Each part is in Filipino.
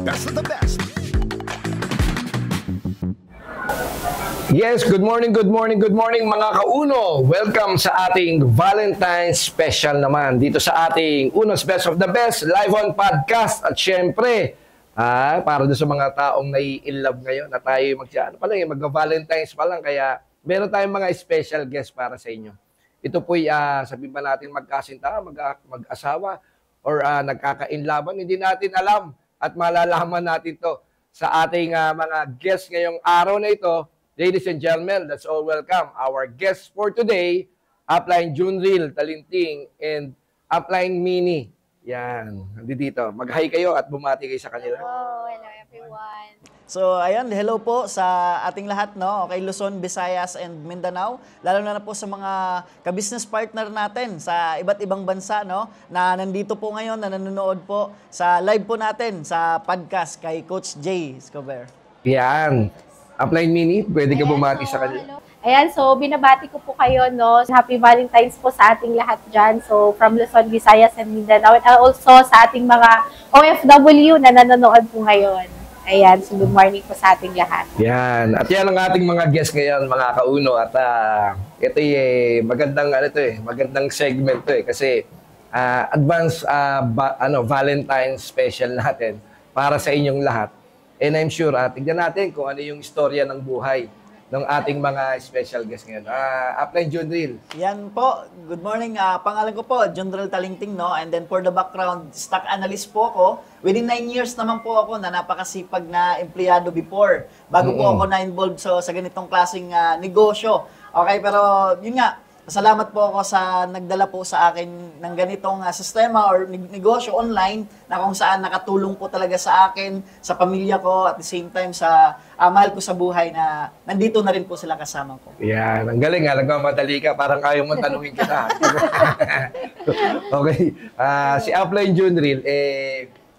best of the best. Yes, good morning mga kauno. Welcome sa ating Valentine's special naman dito sa ating Uno's Best of the Best live on podcast. At syempre, para doon sa mga taong nai-inlove ngayon na tayo mag-Valentine's pa lang, kaya meron tayong mga special guest para sa inyo. Ito po'y sabihin ba natin magkasinta, mag-asawa, or nagkaka-inlaban, hindi natin alam at malalaman natin to sa ating mga guest ngayong araw na ito. Ladies and gentlemen, let's all welcome our guests for today, Upline Junril Talinting and Upline Mini. Yan, nandito. Mag-hi kayo at bumati kayo sa kanila. Hello everyone. So, ayan, hello po sa ating lahat, no? Kay Luzon, Visayas, and Mindanao. Lalo na po sa mga ka-business partner natin sa iba't ibang bansa, no? Na nandito po ngayon, na nanonood po sa live po natin sa podcast kay Coach Jay Escobar. Yan. Upline Mini, pwede ka bumati sa kanila. Ayan, so binabati ko po kayo, no? Happy Valentine's po sa ating lahat dyan. So, from Luzon, Visayas, and Mindanao. And also sa ating mga OFW na nanonood po ngayon. Ayan, so good morning po sa ating lahat. Yan. At yan ang ating mga guests ngayon, mga kauno. At ito magandang segment to kasi advance Valentine's special natin para sa inyong lahat. And I'm sure, tignan natin kung ano yung istorya ng buhay ng ating mga special guests ngayon. Upline Junril. Yan po. Good morning. Pangalan ko po, Junril Talinting, no? And then for the background, stock analyst po ako. Within 9 years naman po ako na napakasipag na empleyado before. Bago po ako na-involved sa ganitong klaseng negosyo. Okay, pero yun nga, salamat po ako sa nagdala po sa akin ng ganitong sistema or negosyo online na kung saan nakatulong po talaga sa akin, sa pamilya ko, at the same time sa mahal ko sa buhay na nandito na rin po sila kasama ko. Yan, ang galing nagmamadali ka, parang ayaw mo tanungin kita. Okay, si Upline Junril,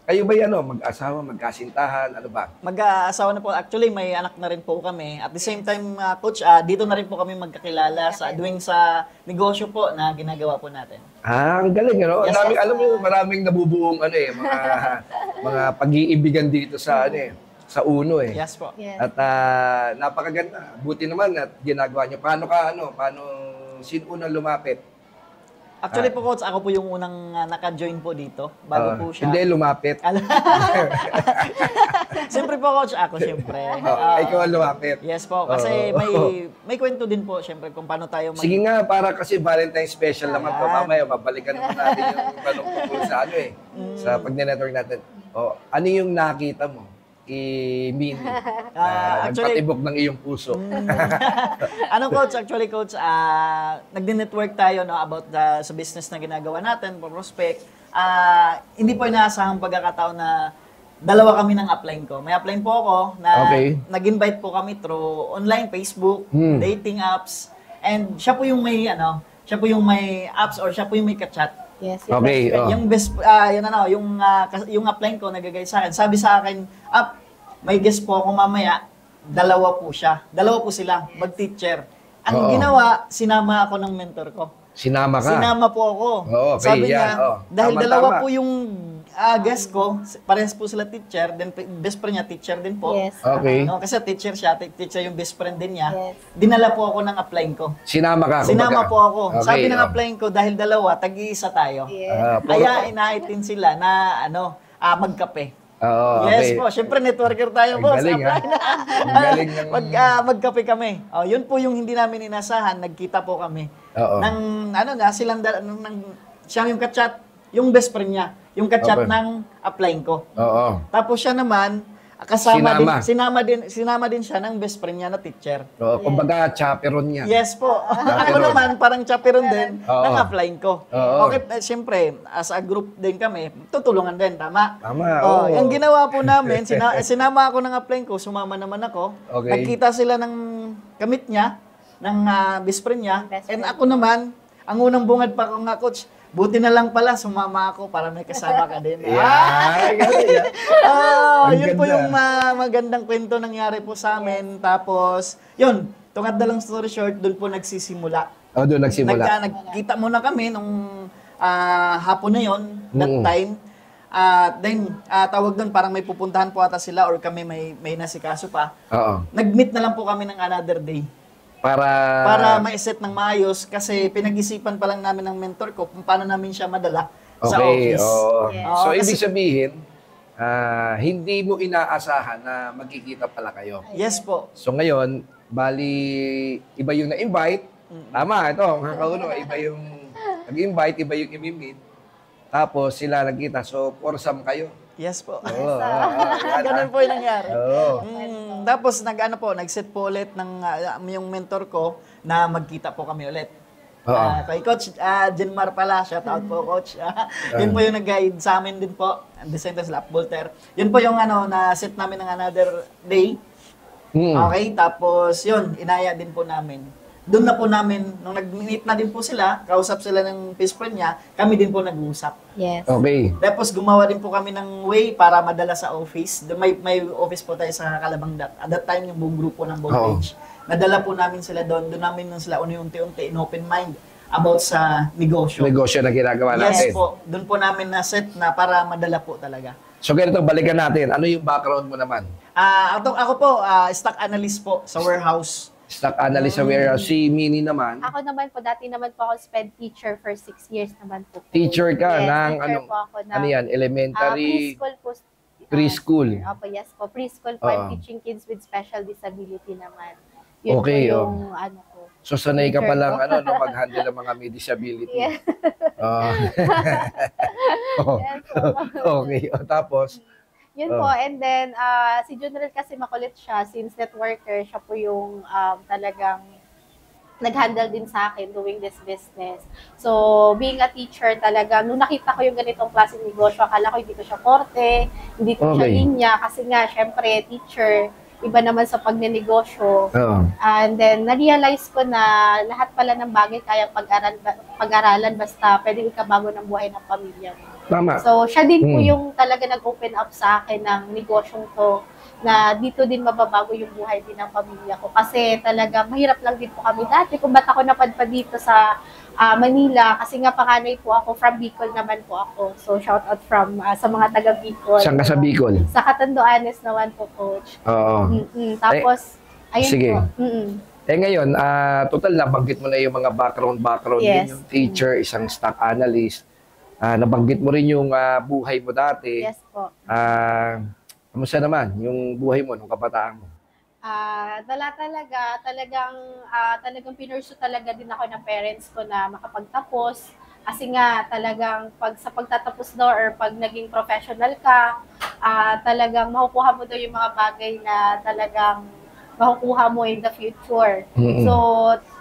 kayo ba mag-asawa, magkasintahan, ano ba? Mag-asawa na po. Actually, may anak na rin po kami. At the same time, Coach, dito na rin po kami magkakilala sa negosyo po na ginagawa po natin. Ang galing, ano? Yes, Alam mo, maraming nabubuong mga pag-iibigan dito sa sa Uno Yes po. Yes. At napakaganda. Buti naman at ginagawa niyo. Paano sino unang lumapit? Actually po, Coach, ako po yung unang naka-join po dito. Bago po siya. Hindi, lumapit. Siyempre po, Coach, ako siyempre. Ikaw ang lumapit. Yes po, kasi may kwento din po, siyempre, kung paano tayo Sige nga, para kasi Valentine's special naman to. Mamaya, babalikan naman natin yung tanong tungkol sa sa pag-network natin. Ano yung nakita mo kay Mini? Nagpatibok ng iyong puso. Coach? Actually, Coach, nagdi-network tayo about sa business na ginagawa natin, prospect. Hindi po inaasahang pagkakataon na dalawa kami ng upline ko. May upline po ako na nag-invite po kami through online, Facebook, dating apps. And siya po yung may apps or siya po yung may ka-chat. Yes. Okay. Yung yung upline ko nagagay sa akin. Sabi sa akin, may guest po ako mamaya. Dalawa po sila, mag-teacher. Ang ginawa, sinama ako ng mentor ko. Sinama ka? Sinama po ako. Sabi niya, dahil dalawa po yung guest ko, parehas po sila teacher, then best friend niya, teacher din po. Yes. Okay. Kasi teacher siya, teacher yung best friend din niya. Yes. Dinala po ako ng upline ko. Sinama ka? Sinama po ako. Okay, Sabi ng upline ko, dahil dalawa, tag-iisa tayo. Yes. Kaya inaitin sila na magkape. Okay. Yes po, syempre networker tayo, boss. Galing, Ang galing ng... Magkape kami. Yun po yung hindi namin inasahan, nagkita po kami. Nang siya yung ka-chat, yung best friend niya, yung ka-chat ng upline ko. Tapos siya naman, sinama din siya ng best friend niya na teacher. Kumbaga, chaperon niya. Yes po. Ako naman, parang chaperon din ng upline ko. Okay, siyempre, as a group din kami, tutulungan din, tama? Tama, Yung ginawa po namin, sinama ako ng upline ko, sumama naman ako. Okay. Nagkita sila ng kamit niya, ng best friend niya. And ako naman, ang unang bungad pa ko nga, Coach, buti na lang pala, sumama ako para may kasama ka din. Yun po yung magandang kwento nangyari po sa amin. Tapos, yun, tungad na lang story short, doon po nagsisimula. Doon nagsimula. Nagkita muna kami nung hapon na yon, that time. Tawag doon, parang may pupuntahan po ata sila or kami may nasikaso pa. Oo. Nag-meet na lang po kami ng another day. Para ma-set ng maayos kasi pinag-isipan pa lang namin ng mentor ko kung paano namin siya madala sa okay, office. oo. Yes. So, Oo, ibig kasi- sabihin, hindi mo inaasahan na magkikita pala kayo. Yes po. So, ngayon, bali, iba yung na-invite. Tama, ito, mga kauno, iba yung nag-invite, iba yung i-meet. Tapos, sila nagkita. So, foursome kayo. Yes po. Oo, Ganun po yung nangyari. Oo. Tapos nag-set po ulit ng yung mentor ko na magkita po kami ulit. Oo. Kay Coach Jenmar pala, shout out po Coach. Yun po yung nag-guide sa amin din po. At the same time, sila Voltaire. Yun po yung na-set namin ng another day. Okay, tapos yun, inaya din po namin. Doon na po namin, nung nag-meet na din po sila, kausap sila ng best friend niya, kami din po nag-uusap. Yes. Okay. Tapos gumawa din po kami ng way para madala sa office. May office po tayo sa Calabang At that time, yung buong grupo ng Voltage. Nadala po namin sila doon. Doon namin sila unti-unti in open mind about sa negosyo. Negosyo na ginagawa natin. Yes po. Doon po namin na-set na para madala po talaga. So, ganito, balikan natin. Ano yung background mo naman? Ako po, stock analyst po sa warehouse. Stock analyst sa warehouse. Si Mini naman, Ako naman po, dati naman po ako sped teacher for 6 years naman po. teacher ka Yes, ng teacher po ako ng, ano yan, elementary, preschool po. preschool. Opo, yes po. Preschool po. I'm Oo. teaching kids with special disability naman. Yun Okay, po yung ano po. So, sanay ka Teacher palang po. no, mag-handle ng mga may disability. Yes. Oo. Oh. Yes po. Okay. O, tapos, Yun Oh. po, and then si Junrel kasi makulit siya since networker, siya po yung talagang nag-handle din sa akin doing this business. So, being a teacher talaga, nung nakita ko yung ganitong klaseng negosyo, akala ko hindi ko siya korte, hindi ko siya Okay. linya, kasi nga, syempre, teacher, iba naman sa pagnenegosyo. oo. And then, na-realize ko na lahat pala ng bagay kaya pag-aralan basta pwedeng ikabago ng buhay ng pamilya mo. Tama. So, siya din po Mm. yung talaga nag-open up sa akin ng negosyong to na dito din mababago yung buhay din ng pamilya ko. Kasi talaga, mahirap lang din po kami dati kung ba't ako napadpad dito sa Manila. Kasi nga panganay po ako, from Bicol naman po ako. So, shout out from sa mga taga Bicol. Saan ka sa Bicol? Sa Catanduanes naman po, Coach. Oo. Tapos, ayun sige. po. Ngayon, total nabanggit mo na yung mga background Yes. din, yung teacher, isang stock analyst. Nabanggit mo rin yung buhay mo dati. Yes po. Kamusta naman yung buhay mo nung kabataan mo? Talagang pinursu talaga din ako ng parents ko na makapagtapos. Kasi nga talagang sa pagtatapos daw or pag naging professional ka, talagang makukuha mo daw yung mga bagay na talagang makukuha mo in the future. Mm-mm. So,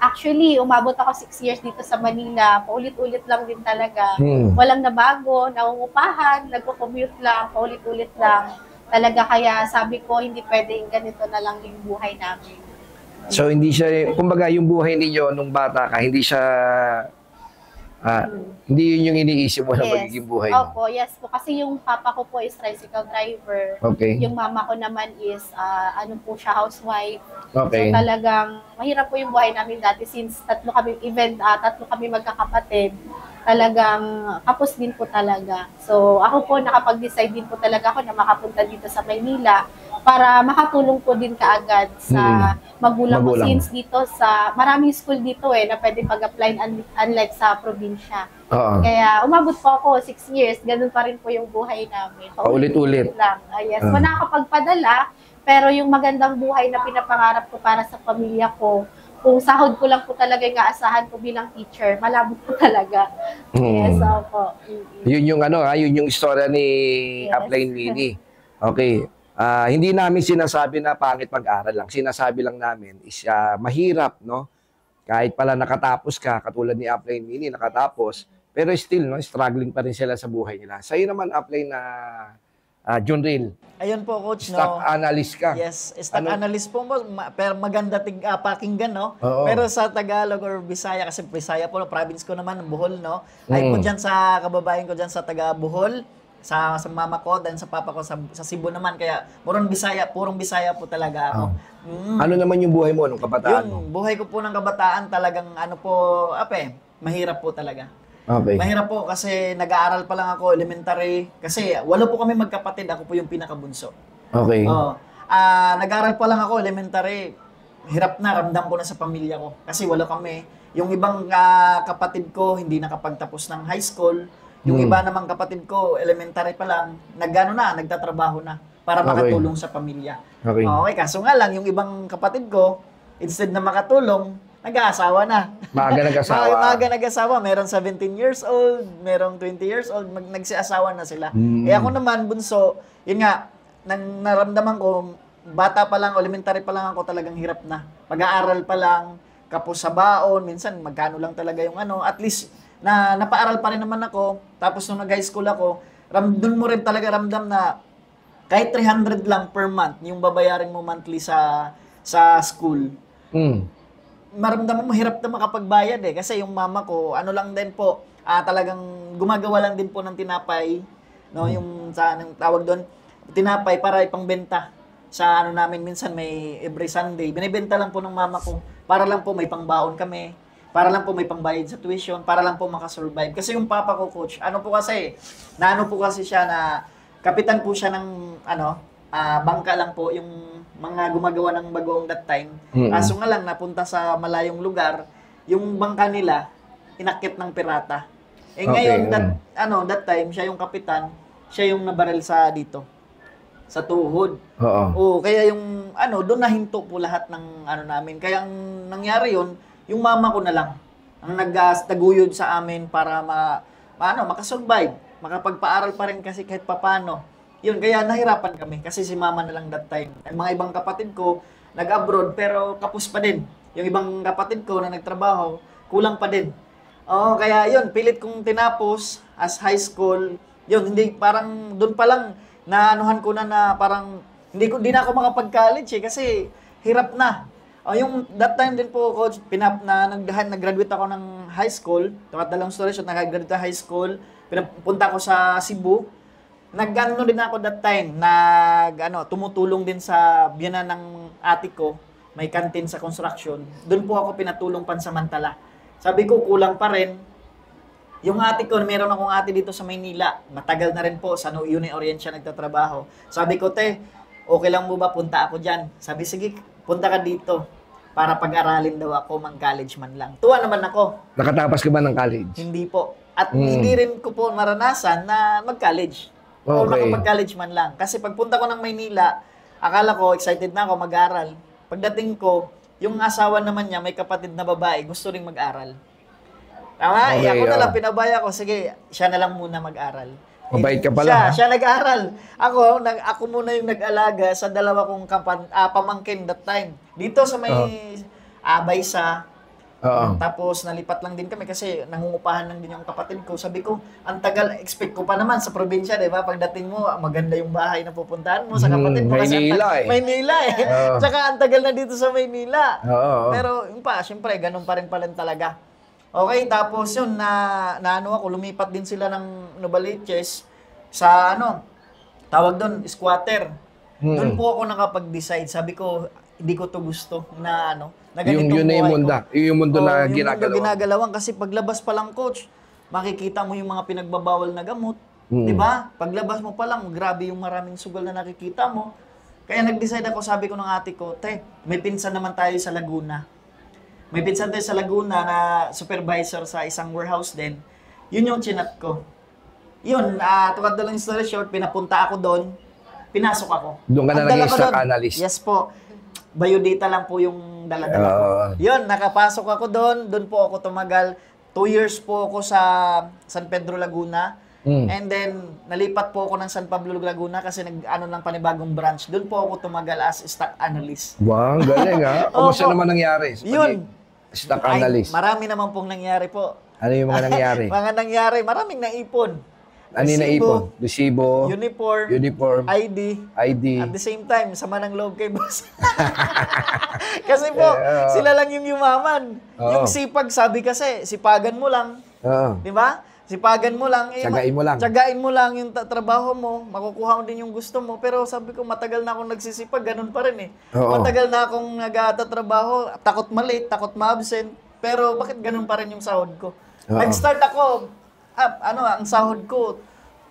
actually, umabot ako 6 years dito sa Manila. Paulit-ulit lang din talaga. Walang nabago, nangungupahan, nagko-commute lang, paulit-ulit lang. Talaga kaya sabi ko, hindi pwedeng ganito na lang yung buhay namin. So, hindi siya, kumbaga yung buhay ninyo nung bata ka, hindi siya, hindi yun yung iniisip mo na magiging buhay mo. Opo, yes po. Kasi yung papa ko po is tricycle driver. Okay. Yung mama ko naman is, housewife. Okay. So talagang, mahirap po yung buhay namin dati since tatlo kami magkakapatid. Talagang, kapos din po talaga. So, ako po, nakapag-decide din po talaga ako na makapunta dito sa Maynila para makatulong po din kaagad sa magulang ko since dito maraming school dito na pwede pag-apply unlike sa probinsya. Oo. Kaya umabot po ako 6 years, ganun pa rin po yung buhay namin. Paulit-ulit. Lang. Yes, nakakapagpadala, pero yung magandang buhay na pinapangarap ko para sa pamilya ko, kung sahod ko lang po talaga yung aasahan ko bilang teacher, malabo po talaga. Yes, opo. Yun yung yun yung istorya ni Yes. Upline Mini. Okay. Hindi namin sinasabi na pangit mag-aral lang. Sinasabi lang namin is mahirap, no? Kahit pala nakatapos ka, katulad ni Upline Mini, nakatapos, pero still, no, struggling pa rin sila sa buhay nila. Sa'yo naman, Upline na Junril, Ayun po, Coach, stock analyst ka. Yes, stock analyst po mo, pero maganda pakinggan, no? Oo. Pero sa Tagalog or Bisaya, kasi Bisaya po, province ko naman, Bohol, no? Ay po dyan sa kababayan ko dyan sa taga Bohol, sa mama ko, dan sa papa ko sa Cebu naman. Kaya, purong Bisaya po talaga ako. Ano naman yung buhay mo nung kabataan mo? Yun, buhay ko po ng kabataan talagang mahirap po talaga. Okay. Mahirap po kasi nag-aaral pa lang ako, elementary. Kasi walo po kami magkapatid, ako po yung pinakabunso. Okay. Oo. Nag-aaral pa lang ako, elementary. Hirap na, ramdam ko na sa pamilya ko. Kasi wala kami. Yung ibang kapatid ko, hindi nakapagtapos ng high school. Yung iba namang kapatid ko, elementary pa lang, nagtatrabaho na para makatulong sa pamilya. Okay, kaso nga lang, yung ibang kapatid ko, instead na makatulong, nag-aasawa na. Maaga nag-asawa. Maaga nag-asawa. Meron 17 years old, merong 20 years old, nagsiasawa na sila. Eh ako naman, bunso, yun nga, nang naramdaman ko, bata pa lang, elementary pa lang ako, talagang hirap na. Pag-aaral pa lang, kapos sa baon, minsan magkano lang talaga yung at least, napaaral pa rin naman ako, tapos nung nag-high school ako, doon mo rin talaga ramdam na kahit 300 lang per month, yung babayarin mo monthly sa school. Maramdaman mo, hirap na makapagbayad kasi yung mama ko, lang din po, talagang gumagawa lang din po ng tinapay, no, yung anong tawag doon, tinapay para ipangbenta sa namin, minsan may every Sunday. Binibenta lang po ng mama ko para lang po may pangbaon kami, para lang po may pangbayad sa tuition, para lang po makasurvive. Kasi yung papa ko, coach, po kasi siya na kapitan po siya ng bangka lang po, yung mga gumagawa ng bagoong that time. Kaso nga lang napunta sa malayong lugar, yung bangka nila inakyat ng pirata. Ngayon that time siya yung kapitan, siya yung nabaril sa tuhod. Oo. Kaya yung doon nahinto po lahat ng namin. Kaya ang nangyari yun, yung mama ko na lang ang nagtaguyod sa amin para makasurvive, makapagpaaral pa rin kasi kahit papano. Yun, kaya nahirapan kami kasi si mama na lang that time. Ang mga ibang kapatid ko nag-abroad pero kapos pa din. Yung ibang kapatid ko na nagtrabaho, kulang pa din. Oo, kaya yun, pilit kong tinapos as high school. Yun, hindi parang doon pa lang naanuhan ko na parang hindi na ako makapag-college kasi hirap na. Yung that time din po, coach, nag-graduate ako ng high school. Talang story short, nag-graduate high school. Pinapunta ako sa Cebu. Nag-ano din ako that time, tumutulong din sa biyanan ng ate ko. May canteen sa construction. Doon po ako pinatulong pansamantala. Sabi ko, kulang pa rin. Yung ate ko, meron akong ate dito sa Maynila. Matagal na rin po, sa Uni Orient siya nagtatrabaho. Sabi ko, te, okay lang mo ba punta ako dyan? Sabi, sige, punta ka dito para pag-aralin daw ako, mag-college man lang. Tuwa naman ako. Nakatapos ka ba ng college? Hindi po. At hindi rin ko po maranasan na mag-college. O makapag-college man lang. Kasi pagpunta ko ng Maynila, akala ko, excited na ako mag-aral. Pagdating ko, yung asawa naman niya, may kapatid na babae, gusto ring mag-aral. Tama? Ako na lang, pinabaya ko. Sige, siya na lang muna mag-aral. Mabait ka pala. Siya nag-aaral. Ako muna yung nag-alaga sa dalawa kong pamangkin that time. Dito sa may Baysa. Tapos nalipat lang din kami kasi nangungupahan lang din yung kapatid ko. Sabi ko, ang tagal, expect ko pa naman sa probinsya, di ba? Pagdating mo, maganda yung bahay na pupuntahan mo sa kapatid mo. Maynila eh. Tsaka ang tagal na dito sa Maynila. Pero yun pa, syempre, ganun pa rin pala talaga. Okay, tapos yun, ako, lumipat din sila ng Novaliches sa tawag doon, squatter. Doon po ako nakapag-decide. Sabi ko, hindi ko to gusto na ganitong buhay ko. Yung mundo na yung ginagalawan. Ginagalawan kasi paglabas pa lang, coach, makikita mo yung mga pinagbabawal na gamot. Di ba? Paglabas mo pa lang, grabe yung maraming sugal na nakikita mo. Kaya nag-decide ako, sabi ko ng ate ko, te, may pinsan naman tayo sa Laguna. May pinsan tayo sa Laguna na supervisor sa isang warehouse din. Yun yung chinat ko. Yun, tukad na lang story short, pinapunta ako doon, pinasok ako. Doon ka na naging stock analyst? Yes po. Biodata lang po yung dala-dala ko. Yun, nakapasok ako doon po ako tumagal. 2 years po ako sa San Pedro, Laguna. And then, nalipat po ako ng San Pablo, Laguna kasi lang panibagong branch. Doon po ako tumagal as stock analyst. Wow, galing ha. Kumusta naman nangyari? Yun. Stock analyst. Marami naman pong nangyari po. Ano yung mga nangyari? Maraming naipon. Ano yung naipon? Resibo, uniform, ID. At the same time, sama ng loob kay boss. Kasi po, sila lang yung yumaman. Yung sipag, sabi kasi, sipagan mo lang. Di ba? Sipagan mo lang. Tsagain mo lang yung trabaho mo. Makukuha mo din yung gusto mo. Pero sabi ko, matagal na akong nagsisipag. Ganun pa rin eh. Matagal na akong nagtatrabaho. Takot ma-late, takot ma-absent. Pero bakit ganun pa rin yung sahod ko? Oo. Nag-start ako, ang sahod ko,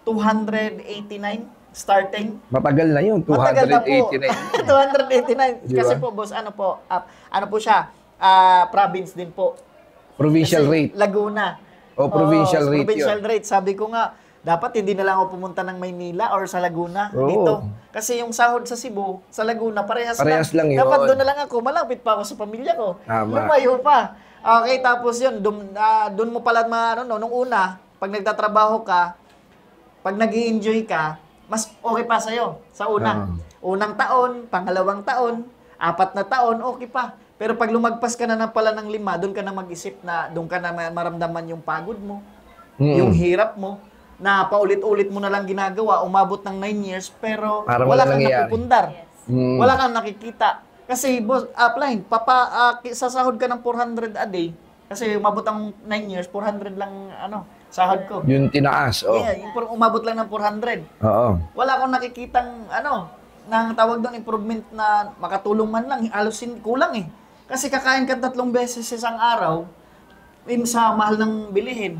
289 starting. Matagal na yun, Matagal na po. 289. 289. Di Kasi ba? po, boss, ano po siya, province din po. Provincial Kasi rate. Laguna. O, provincial rate Provincial yun. rate. Sabi ko nga, dapat hindi na lang ako pumunta ng Maynila or sa Laguna Oo. dito. Kasi yung sahod sa Cebu, sa Laguna, Parehas lang yun. Dapat doon na lang ako. Malapit pa ako sa pamilya ko. Tama. Lumayo pa. Okay, tapos yun, doon mo pala, nung una, pag nagtatrabaho ka, pag nag-i-enjoy ka, mas okay pa sa'yo sa una. Unang taon, pangalawang taon, 4 na taon, okay pa. Pero pag lumagpas ka na pala ng 5, doon ka na mag-isip na doon ka na maramdaman yung pagod mo, yung hirap mo, na paulit-ulit mo na lang ginagawa, umabot ng 9 years, pero Parang wala walang kang nangyayari. napupundar. Mm. Wala kang nakikita. Kasi, boss, upline, sasahod ka ng 400 a day, kasi umabot ang 9 years, 400 lang, sahod ko. Yung tinaas, oh. Yeah, umabot lang ng 400. Oo. Wala akong nakikitang, nang tawag doon, improvement na makatulong man lang, halos kulang eh. Kasi kakain ka 3 beses isang araw, sa mahal ng bilihin.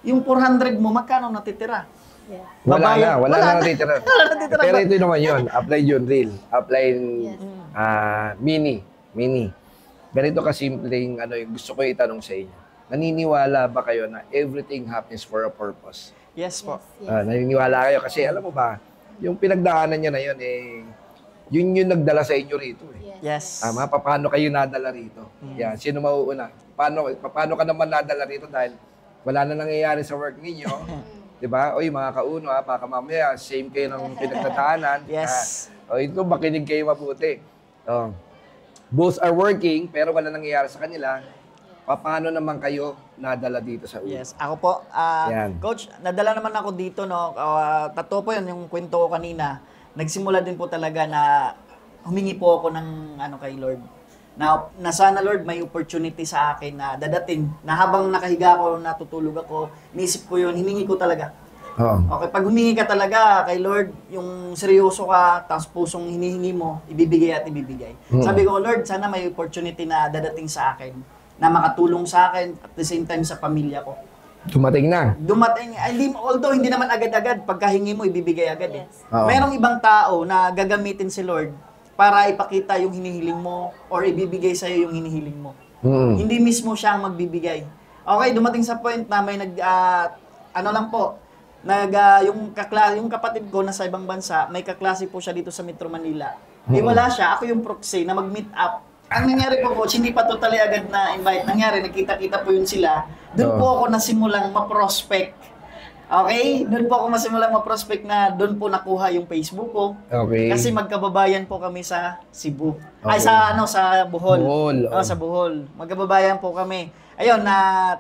Yung 400 mo, magkano natitira? Yes. Wala na natitira. Wala natitira. Pero ito naman yun, apply yun real. Apply Yes. mini. Ganito kasimpleng yung gusto ko itanong sa inyo. Naniniwala ba kayo na everything happens for a purpose? Yes po. Yes. Naniniwala kayo kasi alam mo ba, yung pinagdaanan niya na yun, yun yung nagdala sa inyo rito. Yes. Tama? Paano kayo nadala rito? Yan, sino mauuna? Paano ka naman nadala rito dahil wala na nangyayari sa work ninyo? 'Di ba? Oy, mga kauno, baka mamaya same kayo ng pinagdadaanan. Yes. Ito, makinig kayo mabuti. Both are working, pero wala nangyayari sa kanila. Paano naman kayo nadala dito sa ulo? Yes. Ako po, Yan. Coach, nadala naman ako dito, no? Totoo po yun, yung kwento ko kanina. Nagsimula din po talaga na humingi po ako ng kay Lord. Na sana Lord may opportunity sa akin na dadating na habang nakahiga ako, natutulog ako, niisip ko yun, hiningi ko talaga. Oo. Okay, pag humingi ka talaga kay Lord, yung seryoso ka, tapos pusong hinihingi mo, ibibigay at ibibigay. Sabi ko, Lord, sana may opportunity na dadating sa akin, na makatulong sa akin at the same time sa pamilya ko. Dumating na. Although hindi naman agad-agad, pagkahingi mo, ibibigay agad eh. Yes. Oo. Merong ibang tao na gagamitin si Lord para ipakita yung hinihiling mo or ibibigay sa'yo yung hinihiling mo. Hindi mismo siya ang magbibigay. Okay, dumating sa point na may yung kapatid ko na sa ibang bansa, may kaklase po siya dito sa Metro Manila. Wala siya, ako yung proxy na mag-meet up. Ang nangyari po, coach, hindi pa totally agad na invite. Nangyari, nagkita-kita po yun sila. Doon po ako nasimulang ma-prospect. Okay? Doon po ako masimulang ma-prospect na doon po nakuha yung Facebook ko. Okay. Kasi magkababayan po kami sa Cebu. Okay. Sa Bohol. Bohol, Sa Bohol. Magkababayan po kami. Ayun,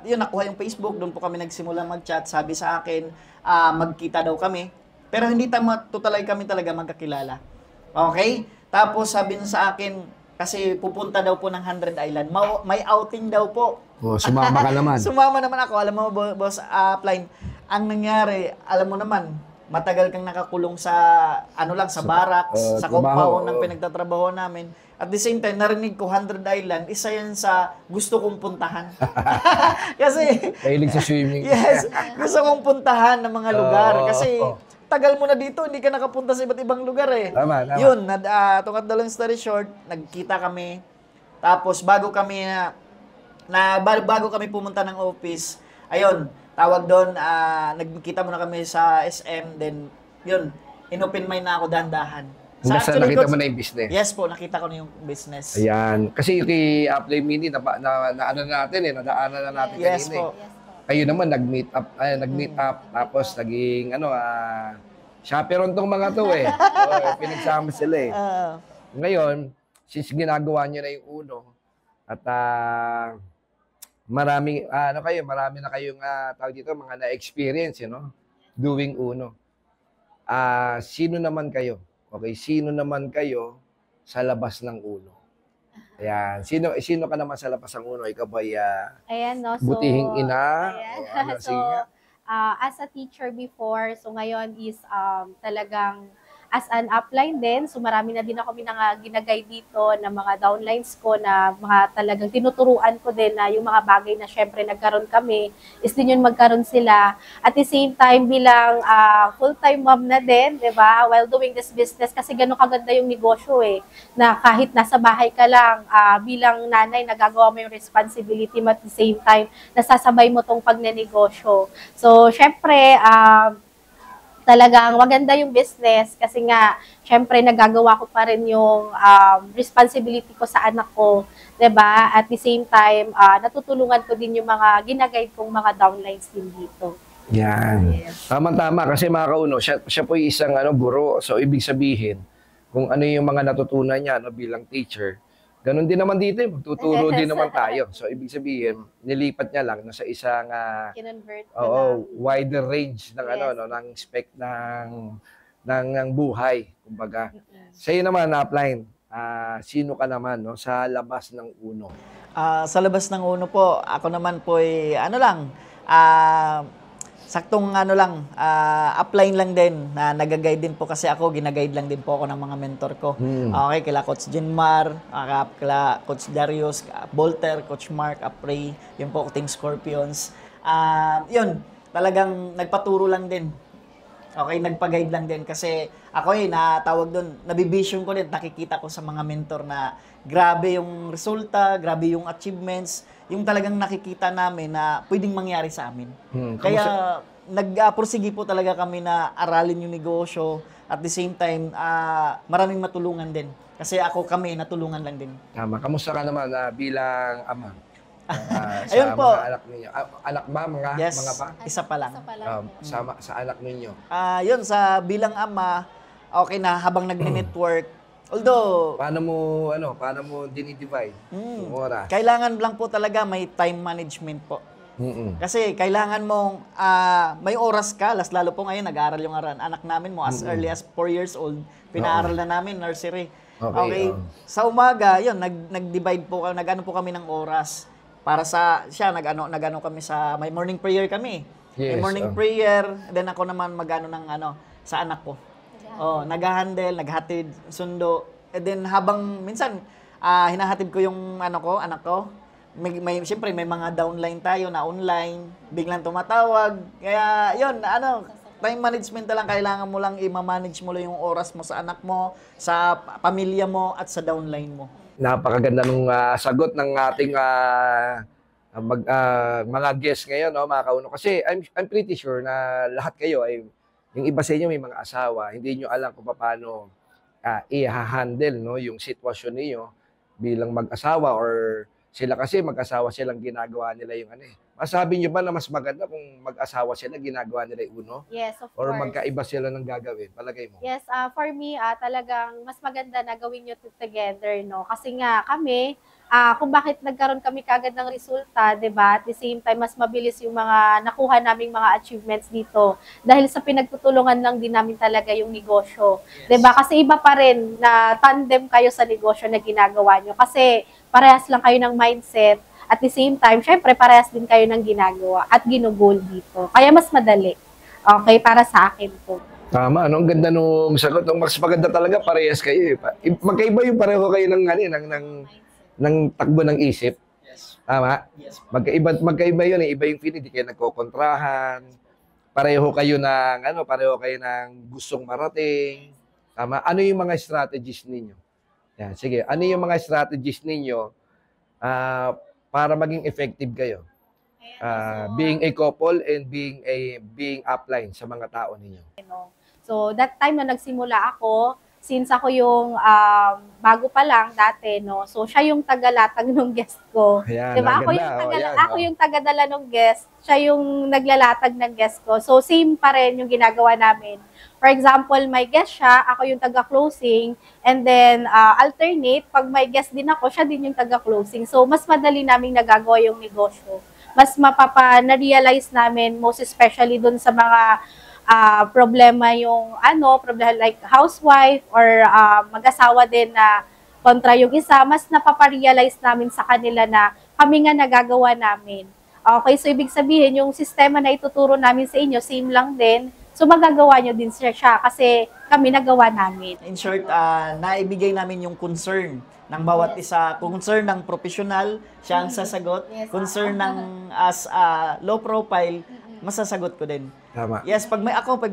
yun, nakuha yung Facebook. Doon po kami nagsimulang mag-chat. Sabi sa akin, magkita daw kami. Pero hindi totally kami talaga magkakilala. Okay? Tapos sabi niya sa akin, kasi pupunta daw po ng 100 Island. May outing daw po. Sumama ka naman. Sumama naman ako. Alam mo, boss, upline, ang nangyari, alam mo naman, matagal kang nakakulong sa, sa barracks, sa compound ng pinagtatrabaho namin. At the same time, narinig ko 100 Island, isa yan sa gusto kong puntahan. Kasi, Mahilig sa swimming. yes, gusto kong puntahan ng mga lugar. Kasi, tagal mo na dito, hindi ka nakapunta sa iba't ibang lugar eh. Tama. Yun, to cut the long story short, nagkita kami. Tapos bago kami pumunta ng office, ayun, tawag doon, nagkita muna kami sa SM, then yun, inopen mind na ako dahan-dahan. Basta nakita mo na yung business. Yes po, nakita ko na yung business. Ayan. Kasi yung kay Apply Mini, nadaanan na natin Yes kanina. po. Kayo naman, nag-meet up, tapos naging, chaperon tong mga to eh. Pinagsama sila eh. Ngayon, since ginagawa nyo na yung uno, at marami na kayong tawag dito, mga na-experience, doing uno. Sino naman kayo? Okay, sino naman kayo sa labas ng uno? Ayan, sino ka naman sa labas ng uno? Ikaw ba Ayan, no? So, butihing ina? ayan. O, sige nga. As a teacher before, so ngayon is talagang as an upline din. So marami na din ako ginagay dito na mga downlines ko na mga talagang tinuturuan ko din na yung mga bagay na syempre nagkaroon kami is din yun magkaroon sila. At the same time bilang full-time mom na din, 'di ba? While doing this business kasi ganun kaganda yung negosyo na kahit nasa bahay ka lang bilang nanay nagagawa mo yung responsibility mo at the same time nasasabay mo tong pagnenegosyo. So syempre talagang maganda yung business kasi nga, syempre, nagagawa ko pa rin yung responsibility ko sa anak ko, 'di ba? At the same time, natutulungan ko din yung mga ginaguide kong mga downlines din dito. Yan. Yes. Tama-tama kasi mga kauno, siya po isang guro. So, ibig sabihin, kung ano yung mga natutunan niya bilang teacher, ganun din naman dito, magtuturo din naman tayo. So, ibig sabihin, nilipat niya lang na sa isang Kinonvert ko wider range ng Yes. ng spec ng buhay, kumbaga. Sa'yo naman, upline, sino ka naman sa labas ng uno? Sa labas ng uno po, ako naman po ay saktong upline lang din na nag-guide din po kasi ako, gina-guide lang din po ako ng mga mentor ko. Okay, kila Coach Jinmar, kila Coach Darius, Bolter, Coach Mark, Apray, yun po, Team Scorpions. Yun, talagang nagpaturo lang din. Okay, nagpa-guide lang din kasi ako natawag doon, nabivision ko din, nakikita ko sa mga mentor na grabe yung resulta, grabe yung achievements, yung talagang nakikita namin na pwedeng mangyari sa amin. Kaya nag-pursige po talaga kami na aralin yung negosyo at the same time maraming matulungan din. Kasi kami natulungan lang din. Tama. Kamusta ka naman bilang ama? Sa Ayun po. mga anak ninyo. Anak ba? Yes, Mga pa? isa pa lang. Sa anak ninyo. Yun, sa bilang ama, okay na habang nag-network. Although, Paano mo dinidivide yung oras? kailangan lang po talaga may time management po. Kasi kailangan mong may oras ka, lalo po ngayon nag-aaral yung anak namin mo as early as 4 years old, pinaaral na namin nursery. Okay. Sa umaga, yun, nag-divide po, nag-ano po kami ng oras para sa siya nag-ano kami sa may morning prayer kami. May Yes, morning prayer, then ako naman mag-ano ng sa anak ko. Nag-handle, naghatid, sundo. And then habang minsan hinahatid ko yung anak ko. Siyempre may mga downline tayo na online, biglang tumatawag. Kaya yun, time management na lang, kailangan mo lang i-manage mo lang yung oras mo sa anak mo, sa pamilya mo at sa downline mo. Napakaganda nung sagot ng ating mga guests ngayon, mga kauno. Kasi I'm pretty sure na lahat kayo ay, yung iba sa inyo may mga asawa, hindi nyo alam kung paano i-handle yung sitwasyon niyo bilang mag-asawa or sila kasi mag-asawa silang ginagawa nila yung Masabi nyo ba na mas maganda kung mag-asawa sila ginagawa nila yung uno? Yes, of Or course. magkaiba sila ng gagawin? Palagay mo? Yes, for me, talagang mas maganda na gawin nyo together, no? Kasi nga kami, kung bakit nagkaroon kami kagad ng resulta, 'di ba? At the same time, mas mabilis yung mga nakuha naming mga achievements dito dahil sa pinagtutulungan lang din namin talaga yung negosyo. 'Di ba? Kasi iba pa rin na tandem kayo sa negosyo na ginagawa nyo. Kasi parehas lang kayo ng mindset. At the same time, syempre parehas din kayo ng ginagawa at ginugol dito. Kaya mas madali. Okay, para sa akin po. Tama, ang ganda nung sagot. Mas maganda talaga parehas kayo. Magkaiba yung pareho kayo ng takbo ng isip. Yes. Tama? Yes. Magkaiba yun. Iba yung feeling, hindi kayo nagkokontrahan. Pareho kayo ng gustong marating. Tama? Ano yung mga strategies ninyo? Yan, sige. Ano yung mga strategies ninyo para maging effective kayo? Being a couple and being upline sa mga tao ninyo. So, that time na nagsimula ako, since ako yung bago pa lang dati, no? So, siya yung tagalatag ng guest ko. Ayan, Diba? Ako yung tagadala ng guest, siya yung naglalatag ng guest ko. So, same pa rin yung ginagawa namin. For example, may guest siya, ako yung taga-closing, and then alternate, pag may guest din ako, siya din yung taga-closing. So, mas madali naming nagagawa yung negosyo. Mas na-realize namin, most especially dun sa mga problema problema like housewife or mag-asawa din na kontra yung isa, mas napaparealize namin sa kanila na kami nga nagagawa namin. Okay, so ibig sabihin, yung sistema na ituturo namin sa inyo, same lang din, So magagawa nyo din siya kasi kami nagawa namin. In short, naibigay namin yung concern ng bawat isa. Concern ng professional, siya ang sasagot. Yes. Concern ng as low profile, masasagot ko din. Tama. Yes, pag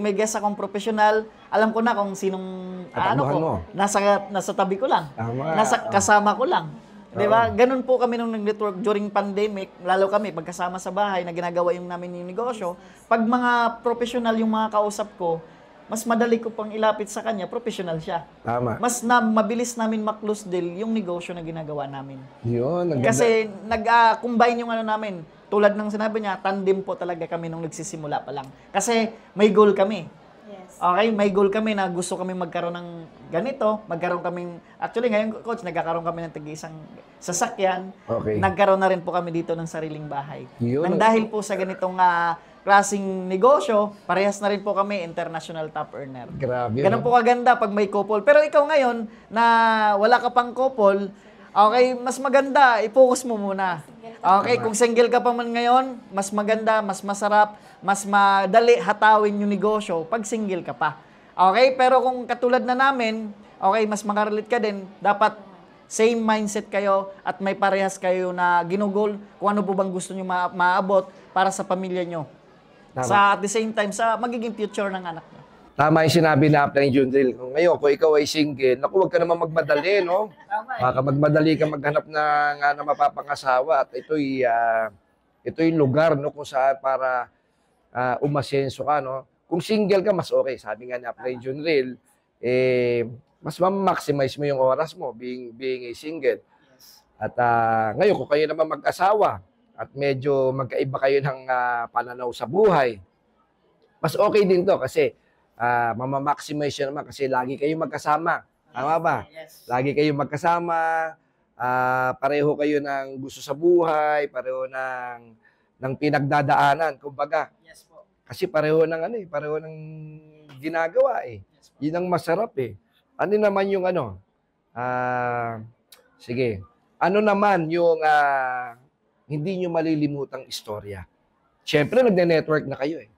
may guest akong professional, alam ko na kung sinong Tatakbuhan mo. nasa tabi ko lang. Tama. Kasama ko lang. 'Di ba? Ganun po kami nung nag-network during pandemic, lalo kami pagkasama sa bahay na ginagawa yung namin yung negosyo. Pag mga professional yung mga kausap ko, mas madali ko pang ilapit sa kanya, professional siya. Tama. Mabilis namin ma-close deal yung negosyo na ginagawa namin. Yun. Ang ganda. Kasi nag-combine yung ano namin. Tulad ng sinabi niya, tandem po talaga kami nung nagsisimula pa lang. Kasi may goal kami. Yes. Okay, may goal kami na gusto kami magkaroon ng ganito, actually ngayon coach, nagkakaroon kami ng tig-isang sasakyan. Okay. Nagkaroon na rin po kami dito ng sariling bahay. Yun. Nang dahil po sa ganitong klaseng negosyo, parehas na rin po kami international top earner. Grabe. Ganun po kaganda pag may couple. Pero ikaw ngayon, na wala ka pang couple, okay, mas maganda, i-focus mo muna. Okay, kung single ka pa man ngayon, mas maganda, mas masarap, mas madali hatawin yung negosyo pag single ka pa. Okay, pero kung katulad na namin, okay, mas makarelate ka din, dapat same mindset kayo at may parehas kayo na ginugol kung ano po bang gusto nyo maabot para sa pamilya nyo. Tama. Sa at the same time, sa magiging future ng anak nyo. Tama yung sinabi na ni Jundril. Ngayon, kung ikaw ay single, naku, huwag ka naman magmadali, no? Baka magmadali ka maghanap na mapapangasawa. At ito'y lugar, no, kung saan para umasenso ka, no? Kung single ka, mas okay. Sabi nga ni Jundril, mas ma-maximize mo yung oras mo being a single. At ngayon, kung kayo naman mag-asawa at medyo magkaiba kayo ng pananaw sa buhay, mas okay din to kasi mama-maximize yun naman kasi lagi kayong magkasama. Tama ba? Yes. Lagi kayong magkasama, pareho kayo ng gusto sa buhay, pareho ng pinagdadaanan. Kumbaga, Yes po. kasi pareho ng ginagawa eh. Yun ang masarap eh. Ano naman yung sige. Ano naman yung hindi nyo malilimutang istorya? Siyempre, nagne-network na kayo eh.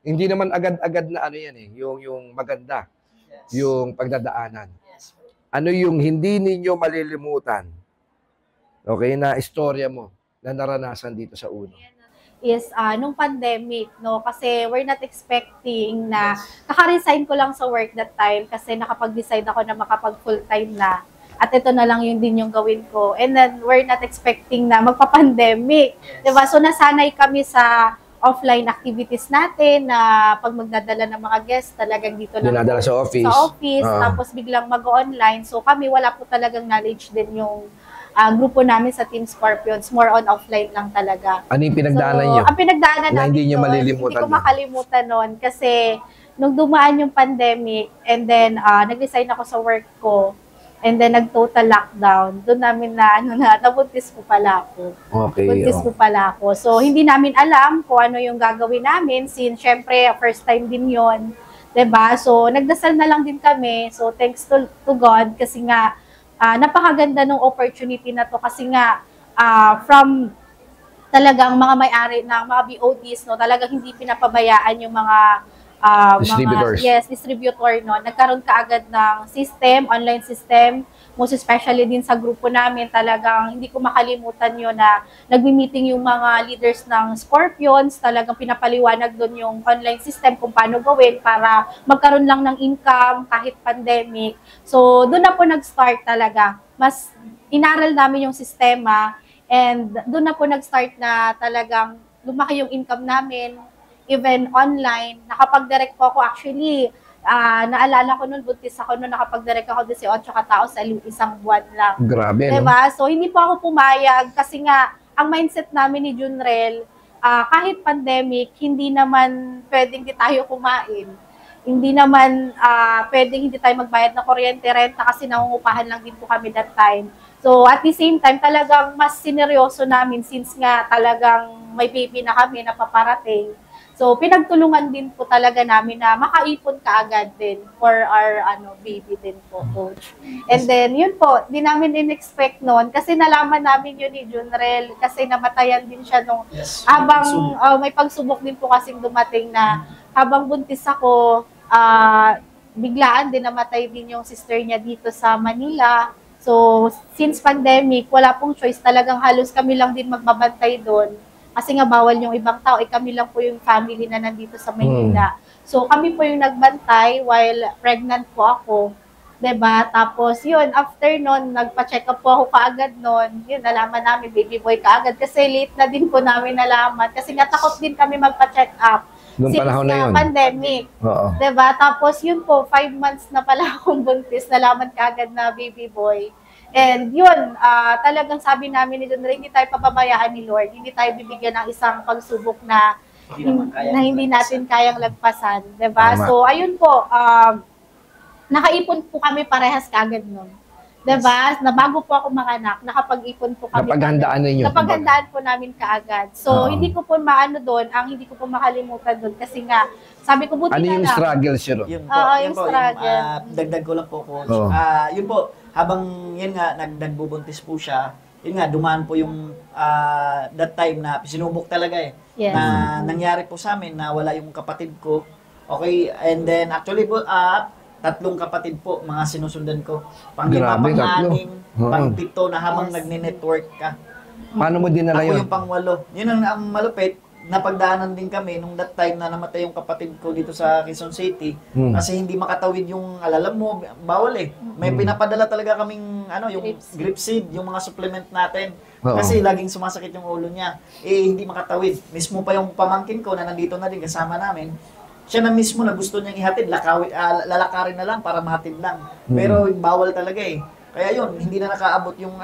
Hindi naman agad-agad na yan eh, yung maganda, yung pagdadaanan. Ano yung hindi ninyo malilimutan, okay, na istorya mo na naranasan dito sa Uno? Is nung pandemic, no? Kasi we're not expecting na kaka-resign ko lang sa work that time kasi nakapag-decide ako na makapag full-time na. At ito na lang yung din yung gawin ko. And then we're not expecting na magpa-pandemic. Diba? So nasanay kami sa offline activities natin na pag magdadala ng mga guests, talagang dito lang Dinadala sa office. Tapos biglang mag-online. So kami wala po talagang knowledge din yung grupo namin sa Team Scorpions. More on offline lang talaga. Ano yung pinagdaanan nyo? Ang pinagdaanan Na namin hindi nyo doon, malilimutan hindi ko nun? makalimutan nun kasi nung dumaan yung pandemic and then nag-resign ako sa work ko and then nag-total lockdown, doon namin nabuntis ko pala ako. Okay. Buntis ko pala ako. So, hindi namin alam kung ano yung gagawin namin since, syempre, first time din yon, 'di ba? So, nagdasal na lang din kami. So, thanks to God kasi nga, napakaganda ng opportunity na to kasi nga, from talagang mga may-ari ng mga BOTs, no, talagang hindi pinapabayaan yung mga Distributors. Distributor, no. Nagkaroon kaagad ng system, online system, most especially din sa grupo namin, talagang hindi ko makalimutan yun na nagmi-meeting yung mga leaders ng Scorpions, talagang pinapaliwanag doon yung online system kung paano gawin para magkaroon lang ng income kahit pandemic. So, doon na po nag-start talaga. Mas inaral namin yung sistema and doon na po nag-start na talagang lumaki yung income namin. Even online, nakapag-direct po ako actually, naalala ko noon, buntis ako noon, nakapag-direct ako 18 katao sa isang buwan lang. Grabe, diba? No? So, hindi po ako pumayag kasi nga, ang mindset namin ni Junrel, kahit pandemic, hindi naman pwedeng di tayo kumain. Hindi naman pwedeng hindi tayo magbayad ng kuryente, renta kasi nangungupahan lang din po kami that time. So, at the same time, talagang mas sineryoso namin since nga talagang may baby na kami na paparating. So, pinagtulungan din po talaga namin na makaipon kaagad din for our baby din po, coach. And then, yun po, di namin in-expect noon kasi nalaman namin yun ni Junrel kasi namatayan din siya nung habang may pagsubok din po kasing dumating na habang buntis ako, biglaan din namatay din yung sister niya dito sa Manila. So, since pandemic, wala pong choice. Talagang halos kami lang din magbabantay doon. Kasi nga bawal yung ibang tao, kami lang po yung family na nandito sa Manila. So kami po yung nagbantay while pregnant po ako. 'Di ba? Tapos yun, after nun, nagpa-check up po ako kaagad nun. Yun, nalaman namin, baby boy kaagad. Kasi late na din po namin nalaman. Kasi nga takot din kami magpa-check up. Noong panahon na yun. Pandemic. Oo. 'Di ba? Tapos yun po, 5 months na pala akong buntis. Nalaman kaagad na baby boy. And yun, talagang sabi namin ni Junrel, hindi tayo papabayaan ni Lord. Hindi tayo bibigyan ng isang pagsubok na hindi natin kayang lagpasan. Diba? Tama. So, ayun po, nakaipon po kami parehas kagad nun. Diba? Na bago po ako makanak, nakapag-ipon po kami. Napaghandaan ninyo. Napaghandaan po namin kaagad. So, hindi ko po maano doon, hindi ko po makalimutan doon. Kasi nga, sabi ko, buti Ano na yung lang. struggle siya? Yun po, Oo, yun yung po, struggle. dagdag ko lang po, coach. Oo. Yun po, habang yun nga, nagbubuntis po siya, yun nga, dumaan po yung that time na sinubok talaga Yes. na nangyari po sa amin na wala yung kapatid ko. Okay, and then actually po, 3 kapatid po, mga sinusundan ko. Pang-5, Grabe, 3. pang-6, Oo. pang-7 na habang Yes. nagne-network ka. Paano mo dinala Ako yun? yung pang-8. Yun ang malupit. Napagdaanan din kami nung that time na namatay yung kapatid ko dito sa Quezon City kasi hindi makatawid yung alalam mo, bawal eh. May pinapadala talaga kaming yung grip seed, yung mga supplement natin. Oo. Kasi laging sumasakit yung ulo niya. Hindi makatawid. Mismo pa yung pamangkin ko na nandito na din kasama namin. Siya na mismo na gusto niyang ihatid, lalakarin na lang para mahatid lang. Pero bawal talaga eh. Kaya yun, hindi na nakaabot yung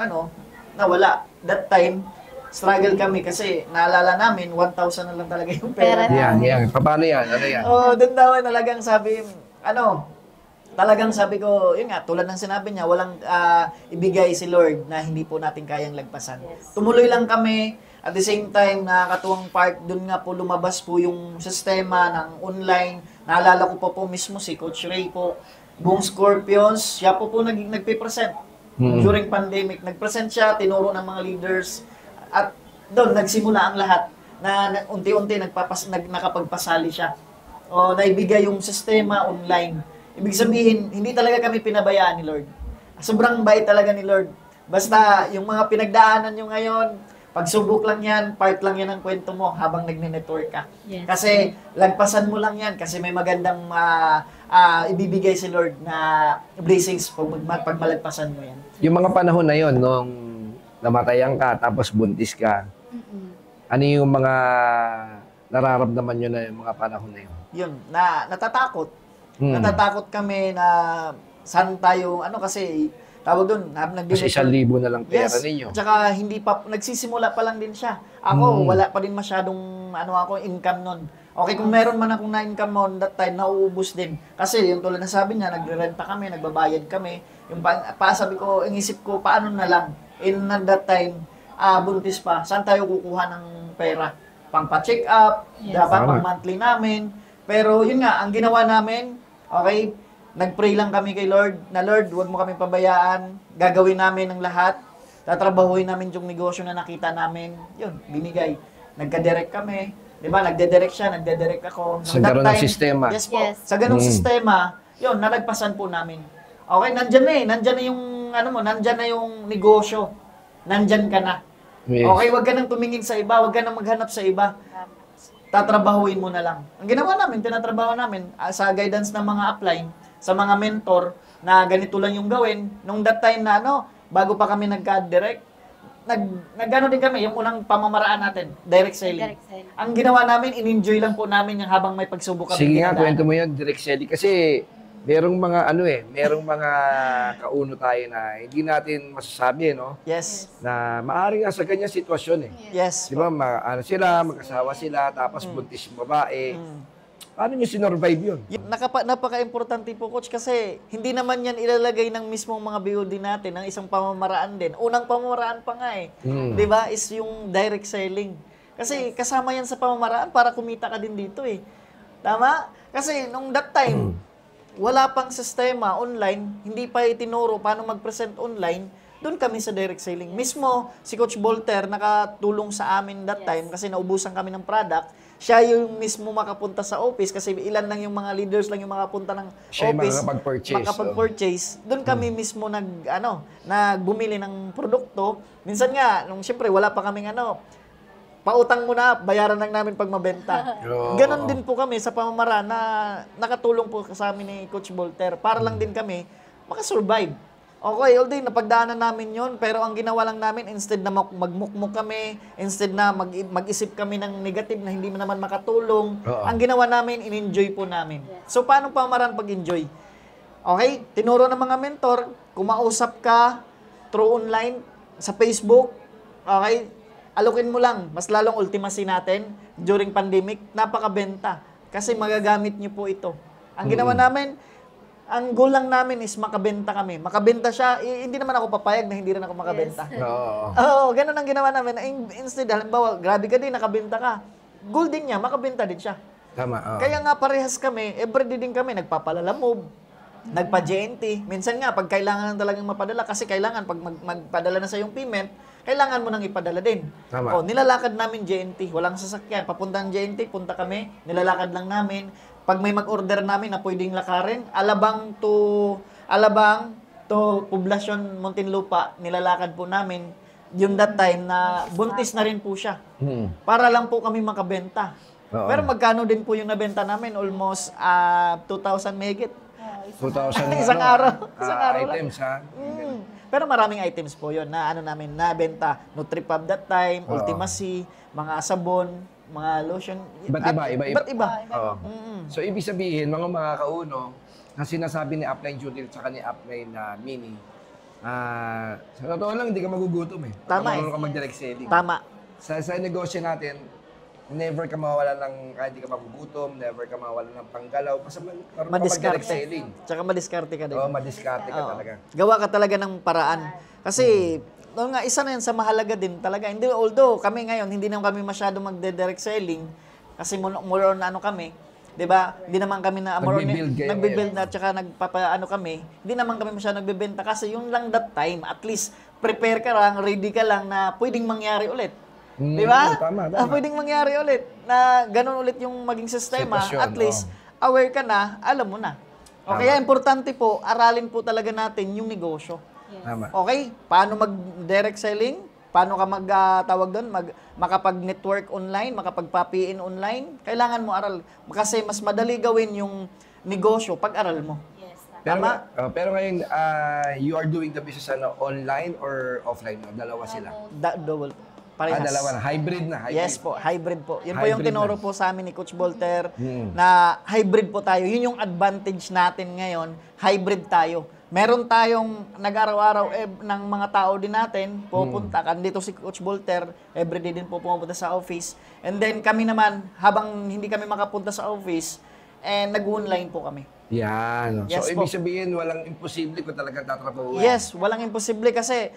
nawala. That time, struggle kami kasi naalala namin 1,000 na lang talaga yung pera. Yan. Paano yan? Ano yan? Doon daw talagang sabi, talagang sabi ko, yun nga, tulad ng sinabi niya, walang ibigay si Lord na hindi po natin kayang lagpasan. Yes. Tumuloy lang kami, at the same time, nakakatuwang part, doon nga po lumabas po yung sistema ng online. Naalala ko po mismo si Coach Ray po, buong Scorpions, siya po nagpe-present during pandemic. Nag-present siya, tinuro ng mga leaders, at doon nagsimula ang lahat na unti-unti nakapagpasali siya. Naibigay yung sistema online. Ibig sabihin, hindi talaga kami pinabayaan ni Lord. Sobrang bait talaga ni Lord. Basta yung mga pinagdaanan nyo ngayon, pagsubok lang yan, part lang yan ng kwento mo habang nagne-network ka. Yes. Kasi lagpasan mo lang yan kasi may magandang ibibigay si Lord na blessings pag malagpasan mo yan. Yung mga panahon na yon nung namatayan ka, tapos buntis ka, ano yung mga nararamdaman nyo na yung mga panahon na yun? Yun, natatakot. Natatakot kami na saan tayo, kasi tawag doon, Kasi 1,000 na lang pera ninyo. At saka hindi pa, nagsisimula pa lang din siya. Ako, wala pa din masyadong, income nun. Okay, kung meron man akong na-income noon that time, nauubos din. Kasi yung tulad na sabi niya, nagre-renta kami, nagbabayad kami. Yung sabi ko, inisip ko, paano na lang? In that time, buntis pa, saan tayo kukuha ng pera? Pang-pa-check up, dapat pang-monthly namin. Pero yun nga, ang ginawa namin, okay, nag-pray lang kami kay Lord, na Lord, huwag mo kaming pabayaan, gagawin namin ang lahat, tatrabahuin namin yung negosyo na nakita namin, yun, binigay. Nagka-direct kami, di ba, nagde-direct siya, nagde-direct ako. Sa ganun ng sistema. Yes po, Yes. sa ganung sistema, yun, nalagpasan po namin. Okay, nandyan na yung, nandyan na yung negosyo, nandyan ka na. Yes. Okay, wag ka nang tumingin sa iba, wag ka nang maghanap sa iba. Tatrabahuin mo na lang. Ang ginawa namin, tinatrabaho namin sa guidance ng mga upline, sa mga mentor na ganito lang yung gawin. Nung that time na bago pa kami nagka-direct, nag-ano din kami, yung unang pamamaraan natin, direct selling. Direct selling. Ang ginawa namin, in-enjoy lang po namin yung habang may pagsubok kami. Sige nga, dinadaan. kwento mo yun, direct selling. Kasi merong mga kauno tayo na hindi natin masasabi, no? Yes. Na maaaring nasa ganyang sitwasyon eh. Yes. Di ba, mag-asawa sila, tapos buntis yung babae. Paano nyo sinorvive yun? Napaka-importante po, Coach, kasi hindi naman yan ilalagay ng mismong mga BOD natin ng isang pamamaraan din. Unang pamamaraan pa nga eh. Di ba? Is yung direct selling. Kasi kasama yan sa pamamaraan para kumita ka din dito eh. Tama? Kasi nung that time, wala pang sistema online, hindi pa itinuro paano mag-present online, doon kami sa direct selling. Mismo, si Coach Volter nakatulong sa amin that time kasi naubusan kami ng product. Siya yung mismo makapunta sa office kasi ilan lang yung mga leaders lang yung makapunta ng Siya yung office. makakapag-purchase. Doon kami mismo nagbumili ng produkto. Minsan nga, nung siyempre wala pa kaming pautang mo na, bayaran lang namin pag mabenta. Ganon din po kami sa pamamaraan na nakatulong po sa amin ni Coach Volter para lang din kami makasurvive. Okay, although napagdaanan namin yon, pero ang ginawa lang namin, instead na magmukmuk kami, instead na mag-isip kami ng negative na hindi naman makatulong, ang ginawa namin, in-enjoy po namin. So, paano pamamaraan pag-enjoy? Okay, tinuro ng mga mentor, kumausap ka through online, sa Facebook, okay, alokin mo lang, mas lalong ultimacy natin during pandemic, napakabenta. Kasi magagamit niyo po ito. Ang ginawa namin, ang goal lang namin is makabenta kami. Makabenta siya, hindi naman ako papayag na hindi rin ako makabenta. Oo, ganun ang ginawa namin. Instead, halimbawa, grabe ka din, nakabenta ka. Goal din niya, makabenta din siya. Tama. Kaya nga parehas kami, everyday din kami, nagpapalalamove, nagpa-GNT. Minsan nga, pag kailangan talagang mapadala, kasi kailangan, pag magpadala na sa yung payment, kailangan mo nang ipadala din. Tama. Nilalakad namin GNT. Walang sasakyan. Papunta ng GNT, punta kami. Nilalakad lang namin. Pag may mag-order namin na pwedeng lakarin, Alabang to Poblacion, Muntinlupa, nilalakad po namin. Yung that time na buntis na rin po siya. Para lang po kami makabenta. Pero magkano din po yung nabenta namin? Almost 2,000 megit. 2,000 Isang araw. Isang araw lang. items, ha? Pero maraming items po yun na namin nabenta. Nutripub that time, Ultimacy, mga sabon, mga lotion. Iba't iba. Iba. So, ibig sabihin, mga kauno, na sinasabi ni Upline Judith at ni Upline Mini, sa totoo lang, hindi ka magugutom eh. Tama Marunong ka mag-direct selling. Tama. Sa negosyo natin, never ka mawala ng, kahit hindi ka magugutom, never ka mawala ng panggalaw, basta marunong ka mag-direct selling. Tsaka madiskarte ka din. Oo, madiskarte ka talaga. Gawa ka talaga ng paraan. Kasi, isa na yan sa mahalaga din talaga. Hindi, although kami ngayon, hindi naman kami masyado magde-direct selling, kasi more on kami, 'di ba? Hindi naman kami nagbe-build na tsaka kami. Hindi naman kami masyado nagbebenta kasi yung lang that time, at least prepare ka lang, ready ka lang na pwedeng mangyari ulit. 'Di ba? Tama. Pwedeng mangyari ulit na ganun ulit yung maging sistema. Sitwasyon, At least aware ka na, alam mo na. O kaya importante po, aralin po talaga natin yung negosyo. Tama. Okay, paano mag-direct selling? Paano ka tawag doon? Makapag-network online, makapag-papiin online? Kailangan mo aral. Kasi mas madali gawin yung negosyo pag aral mo. Yes. Tama? Pero ngayon, you are doing the business online or offline? No? Dalawa sila. Double. Parehas. Dalawa na. Hybrid na. Yes po, hybrid po. Yun po yung Hybrid tinuro na. po sa amin ni Coach Volter na hybrid po tayo. Yun yung advantage natin ngayon. Hybrid tayo. Meron tayong nag-araw-araw ng mga tao din natin, pupunta. Dito si Coach Volter, everyday din po pumunta sa office. And then kami naman, habang hindi kami makapunta sa office, nag-online po kami. Yan. Yes So, po. ibig sabihin, walang imposible kung talagang tatrabahuin. Yes, walang imposible kasi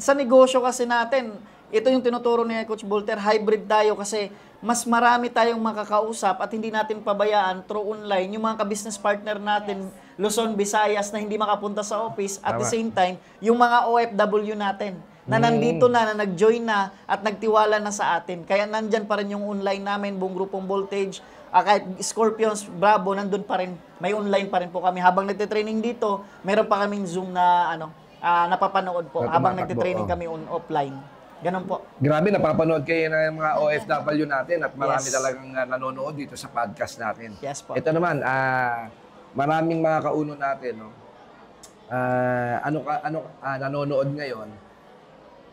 sa negosyo kasi natin, ito yung tinuturo ni Coach Volter, hybrid tayo kasi mas marami tayong makakausap at hindi natin pabayaan through online yung mga ka-business partner natin, Luzon, Visayas na hindi makapunta sa office at the same time, yung mga OFW natin na nandito na nag-join na at nagtiwala na sa atin. Kaya nandyan pa rin yung online namin, buong grupong Voltage, kahit Scorpions, Bravo, nandun pa rin. May online pa rin po kami. Habang nagtitraining dito, meron pa kaming Zoom na napapanood po habang nagtitraining kami offline. Ganun po. Grabe, napapanood kayo ng mga OFW natin at marami Yes. talagang nanonood dito sa podcast natin. Yes po. Ito naman, maraming mga kauno natin, no? Nanonood ngayon.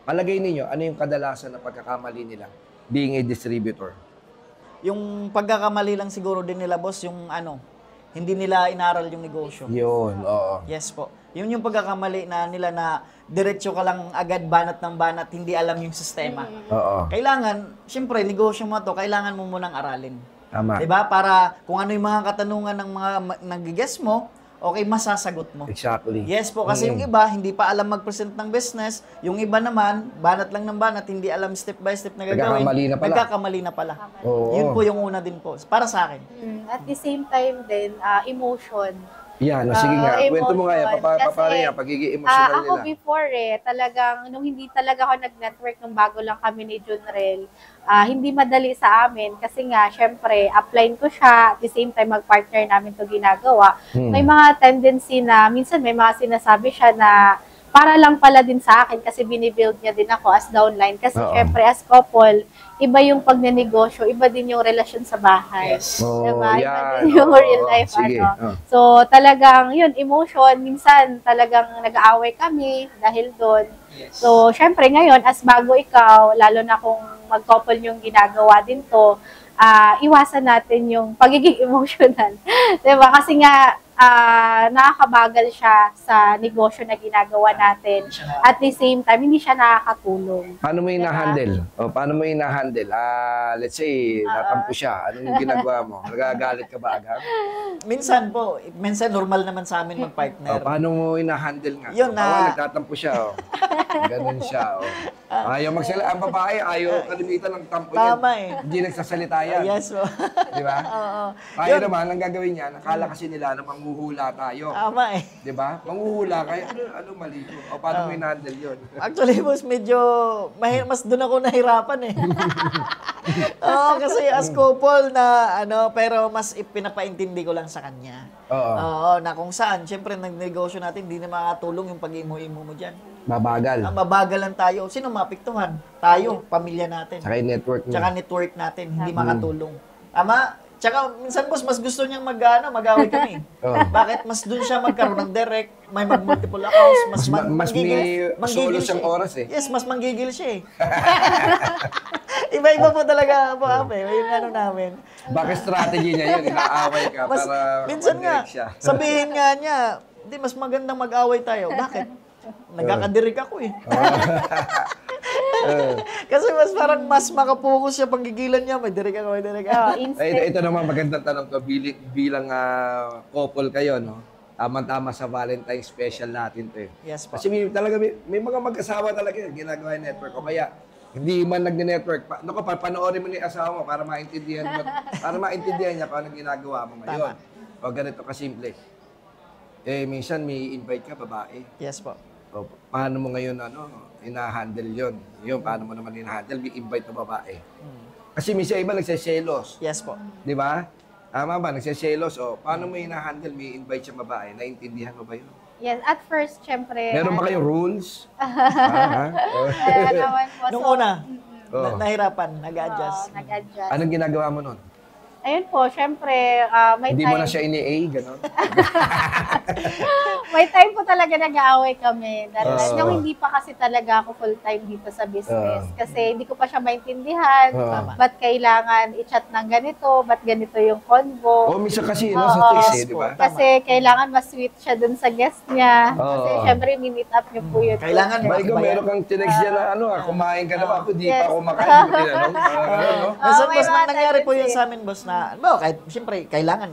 Palagay ninyo, ano yung kadalasan na pagkakamali nila being a distributor? Yung pagkakamali lang siguro din nila, boss, yung hindi nila inaral yung negosyo. Yun, oo. Yes po. Yun yung pagkakamali nila na diretso ka lang agad banat ng banat, hindi alam yung sistema. Oo. Kailangan, syempre, negosyo mo to, kailangan mo munang aralin. Tama. Diba? Para kung ano yung mga katanungan ng mga nag-guess mo, okay, masasagot mo. Exactly. Yes po, kasi yung iba, hindi pa alam mag-present ng business. Yung iba naman, banat lang ng banat, hindi alam step by step na gagawin. Nagkakamali na pala. Nagkakamali na pala. Oo. Yun po yung una din po. Para sa akin. At the same time din, emotion. Yan, sige nga. Kwento mo nga yan. Emotion. Paano yan? Pagiging emotional Ako nila. before talagang, nung hindi talaga ako nag-network nung bago lang kami ni Junrel, hindi madali sa amin kasi nga, syempre, upline ko siya, at the same time, mag-partner namin to ginagawa. May mga tendency na, minsan may mga sinasabi siya na para lang pala din sa akin kasi binibuild niya din ako as downline. Kasi syempre, as couple, iba yung pagnenegosyo, iba din yung relasyon sa bahay. Yes. Diba? Iba yan. din yung real life, Sige. So, talagang, yun, emotion, minsan talagang nag-aaway kami dahil doon. Yes. So, syempre ngayon, as bago ikaw, lalo na kung mag-couple yung ginagawa din to, iwasan natin yung pagiging emotional. Diba? Kasi nga, nakakabagal siya sa negosyo na ginagawa natin. At the same time, hindi siya nakakatulong. Paano mo hina-handle? O, paano mo hina-handle? Let's say, natampo siya. Anong ginagawa mo? Nagagalit ka ba agad? Minsan po, minsan normal naman sa amin mag-partner. Paano mo hina-handle nga? Yun na. Nagtatampo siya. Ganun siya. Ayaw magsalita. Ang babae, ayaw kalimitan ng tampo yan. Tama eh. Hindi nagsasalita yan. Yes po. Di ba? Oo. Tayo naman, ang gagawin niya, nakala kasi nila na manghuhula tayo. Tama eh. Di ba? Manghuhula kayo. Ano mali ko? O paano mo hina-handle yun? Actually, boss, medyo mas doon ako nahirapan eh. Oo, kasi as couple na pero mas ipinapaintindi ko lang sa kanya. Oo. Oo, na kung saan, syempre nagnegosyo natin, hindi na makatulong yung pag-imo-imo mo dyan. Mabagal. Mabagal lang tayo. Sino mapiktuhan? Tayo, pamilya natin. Tsaka yung network mo. Tsaka network natin, hindi makatulong. Tama? Tsaka minsan boss, mas gusto niyang mag-away kami. Bakit? Mas dun siya magkaroon ng direct, may mag-multiple accounts, Mas may solo siyang oras eh. Yes, mas manggigil siya eh. Iba-iba po talaga po kami, yung namin. Bakit strategy niya yun? Inaaway ka para minsan nga, mag-direct siya. sabihin nga niya, hindi, mas magandang mag-away tayo. Bakit? Nagkakadirig ako eh. Kasi mas makapokus siya panggigilan niya. May dirig ako. Ito naman magandang tanong to. Bilang couple kayo, no? Tama-tama sa Valentine special natin to eh. Yes po. Kasi may mga mag-asawa talaga yung ginagawa yung network. O kaya, hindi man nagne-network. Panoorin mo ni asawa mo para maintindihan niya kung anong ginagawa mo ngayon. O ganito kasimple. Minsan may invite ka, babae. Yes po. O, paano mo ngayon ina-handle yun? Yun, paano mo naman ina-handle? May invite na babae. Kasi minsan iba nagseselos. Yes po. Di ba? Tama ba? Nagseselos. O, paano mo ina-handle? May invite siya babae. Naintindihan mo ba yun? Yes, at first, syempre... Meron ba kayong rules? naman po. Nung So, una, nahirapan, nag-adjust. nag-adjust. Anong ginagawa mo nun? Ayun po, syempre, may Hindi time... mo na siya ini-A, gano'n? May time po talaga nag-aaway kami. Dahil Oo. hindi pa kasi talaga ako full-time dito sa business. Kasi hindi ko pa siya maintindihan. Oo. Ba't kailangan i-chat ng ganito? Ba't ganito yung convo? O, minsan kasi, Oo. nasa text Yes di po. ba? Kasi kailangan mas-sweet siya dun sa guest niya. Oo. Kasi syempre, mi-meet up niyo po yun. Kailangan May ko, Bayan. meron kang tinext dyan na, kumain ka na ba? Ako, di Yes. pa kumakain. Hindi mo tinanong. No? Minsan, may boss, mga nangyari po yun tendency. sa amin, boss, na, kahit, siyempre, kailangan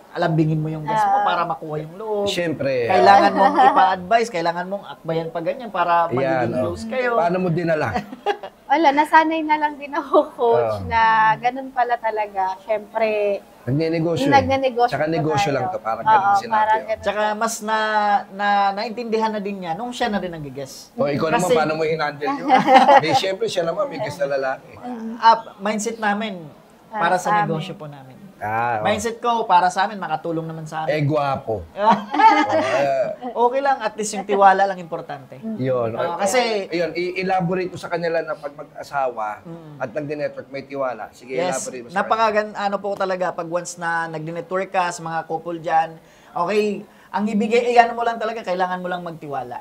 alambingin mo yung guest mo para makuha yung loob. Siyempre. Kailangan mong ipa-advise, kailangan mong akbayan pa ganyan para Yan, magiging oh. close kayo. Paano mo dinala? Wala, nasanay na lang din ako, coach, Oo. na ganun pala talaga. Syempre, Nagnenegosyo. nagnenegosyo Tsaka po negosyo tayo. lang to. Parang ganun Oo, sinabi. parang oh. ganun. Tsaka mas naintindihan na din niya nung siya na rin nag-guess. O, ikaw naman, Kasi- paano mo hinandle yun? Siyempre, siya naman, may guest na lalaki. Mindset namin para sa sa negosyo po namin. Oh. Mindset ko para sa amin, makatulong naman sa amin. Gwapo. Okay lang, at least yung tiwala lang importante. Yun. Kasi- Ayun, i-elaborate mo sa kanila na pag mag-asawa at nagdi-network, may tiwala. Sige, Yes, elaborate mo sa kanila. po talaga pag once na nagdi-network ka sa mga couple dyan, okay, ang ibigay, ano mo lang talaga, kailangan mo lang magtiwala.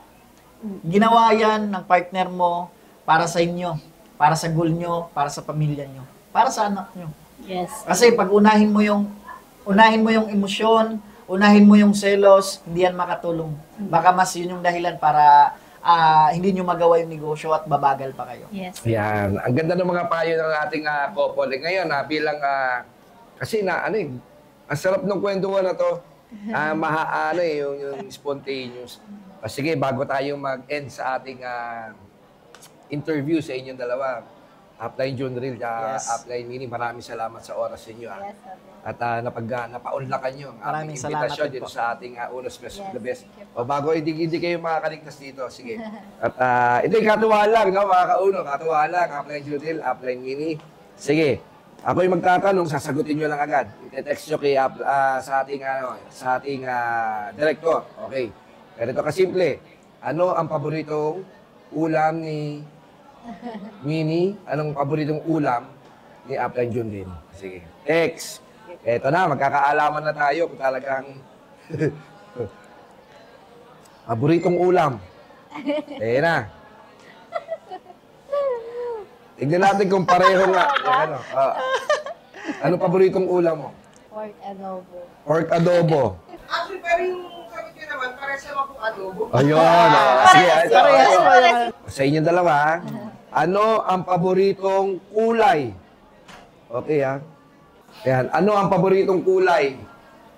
Ginawa yan ng partner mo para sa inyo, para sa goal nyo, para sa pamilya nyo, para sa anak nyo. Yes. Kasi pag unahin mo yung emosyon, unahin mo yung selos, hindi yan makatulong. Baka mas yun yung dahilan para hindi nyo magawa yung negosyo at babagal pa kayo. Yes. Yan. Ang ganda ng mga payo ng ating couple. Ngayon, bilang, kasi ang sarap ng kwento ko na to. Ano eh, yung spontaneous. Sige, bago tayo mag-end sa ating interview sa inyong dalawa, Upline John Real, Upline Mini, maraming salamat sa oras sa inyo. Yes, sir. At napaunlakan nyo ang Maraming aming salamat invitasyon din dito po. sa ating Unos Best of the Best. Yes. O bago hindi kayo makakaligtas dito, sige. At ito yung katuwa lang, no, mga kauno, katuwa lang, Upline John Real, Upline Mini. Sige, ako yung magtatanong, sasagutin nyo lang agad. I-text nyo kay, sa ating director. Okay. Pero ito kasimple, ano ang paboritong ulam ni Mini? Anong paboritong ulam ni Upline John Real? Sige, text. Eto na, magkakaalaman na tayo kung talagang paboritong ulam. Eh na. Tignan natin kung pareho nga. Ano paboritong ulam mo? Pork adobo. Pork adobo. Actually, pero yung sagot nyo naman, para sa mga pong adobo. Ayun. Sige, ito. Parehas. Sa inyong dalawa, ano ang paboritong kulay? Okay, ha? Ayan. Ano ang paboritong kulay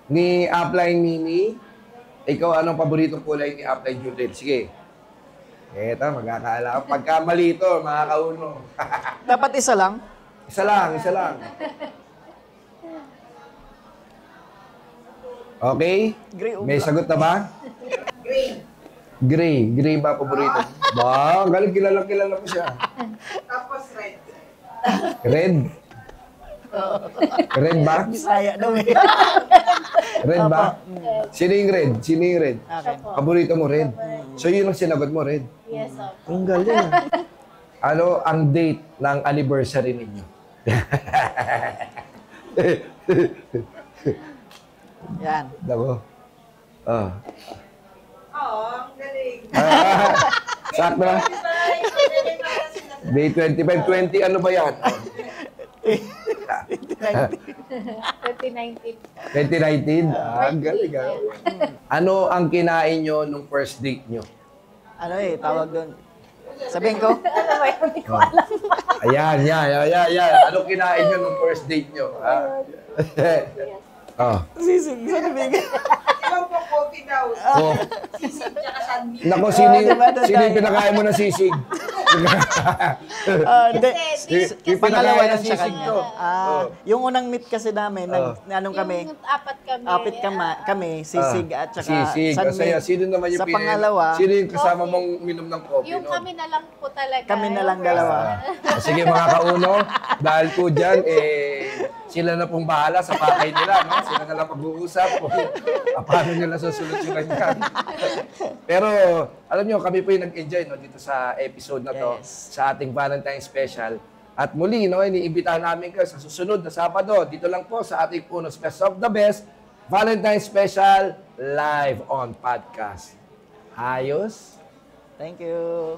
ni Upline Mini? Ikaw, anong paboritong kulay ni Upline Judith? Sige. Eto, magkakaalam. Pagka mali ito, mga kauno. Dapat isa lang. Isa lang, isa lang. Okay? Gray o May black? sagot na ba? Green. Gray. Gray ba paborito? Ba, galing kilala mo siya. Tapos red. Red? Red ba? Bisaya daw eh. Red ba? Sino yung red? Sino yung red? Okay. Paborito mo red? So yun ang sinagot mo, red? Yes, sir. Ang galing. Ano ang date ng anniversary ninyo? Yan. Dako. Oh. Oo, ang galing. Sakto na. May 25, 20, ano ba yan? 2019. 2019? Ang galing. Ano ang kinain nyo nung first date nyo? Ano eh, tawag doon. Sabihin ko? Ano ba yun? Hindi ko alam. Ayan. Ano kinain nyo nung first date nyo? Oh. Sisig. Sabihin ko. Ibang po coffee daw. Oh. Sisig tsaka sandwich. Nako, sino diba, doon yung tayo? pinakain mo ng sisig? Hindi. Yung Pangalawa pinakain yan ng sa sisig kanya. to. Yung unang meet kasi namin, ano kami, Yung apat kami. kami, sisig at saka Sisig. sunmit. Kasi sino naman yung Sa pangalawa, Sino yung kasama Coffee. mong uminom ng coffee? Yung no? kami na lang po talaga. Kami na lang Yung dalawa. Sige mga kauno, dahil po dyan, sila na pong bahala sa pakay nila, no? Sila na lang mag-uusap kung paano nila susolusyonan yan. Pero, alam nyo, kami po yung nag-enjoy no, dito sa episode na to, Yes. sa ating Valentine's Special. At muli, no, iniimbitahan namin kayo sa susunod na Sabado, dito lang po sa ating Unos Best of the Best, Valentine's Special, live on podcast. Ayos? Thank you.